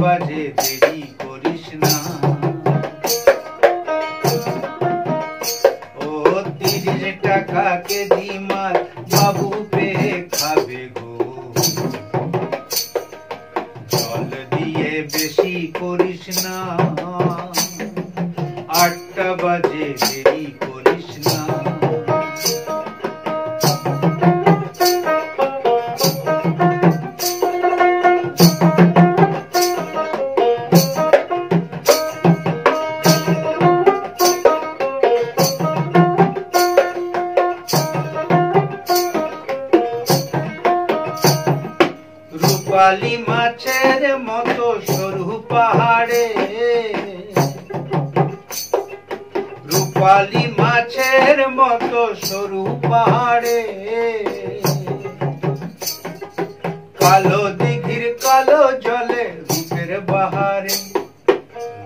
বাজে দেরি করিস না। ও 30 টাকা কেজি মাছ বাবু পেয়ে খাবে গো। জল দিয়ে বেশি করিস না, 8টা বাজে দেরি করিস না। রূপালী মাছের মতো সরু পাহাড়ে, রূপালী মাছের মতো সরু পাহাড়ে, কালো দিঘির কালো জলে রূপের বাহারে,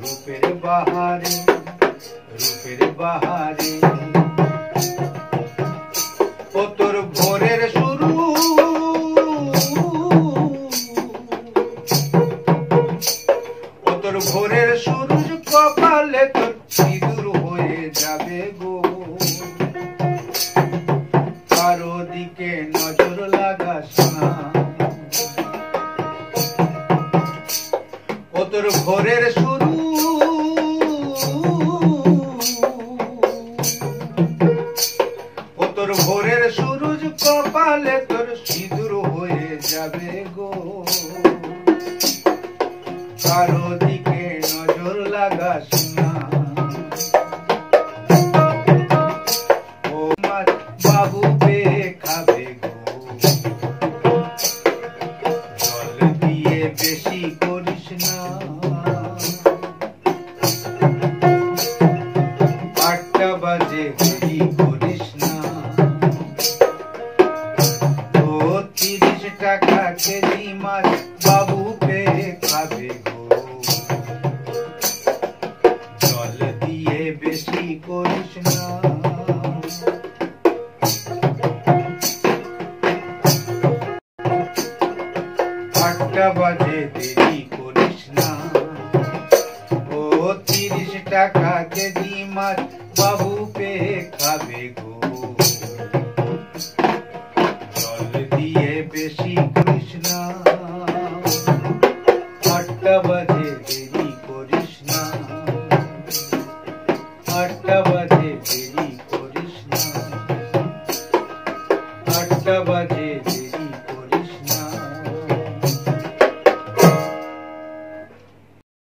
রূপের বাহারে, রূপের বাহারে। ও তোর ভোরের শুরু, ও তোর ভোরের সূরজ কপালে তোর সিঁদুর হয়ে যাবে গো। কারো দিকে নজর লাগাস না। ও তোর ভোরের শুরু, ও তোর ভোরের সূরজ কপালে তোর সিঁদুর হয়ে যাবে গো। কারো দিকে নজর লাগাস না। ও মাছ বাবু পেয়ে খাবে গো। জল দিয়ে বেশি করিস না। 8টা বাজে দেরি করিস না। ও 30 টাকা কেজি মাছ বাবু পেয়ে খাবে গো। জল দিয়ে বেশি করিস না। 8টা বাজে দেরি করিস না। ও 30 টাকা কেজি মাছ বাবু পেয়ে খাবে গো। জল দিয়ে বেশি করিস না। 8টা বাজে দেরি করিস না। 8টা বাজে দেরি করিস না। 8টা বাজে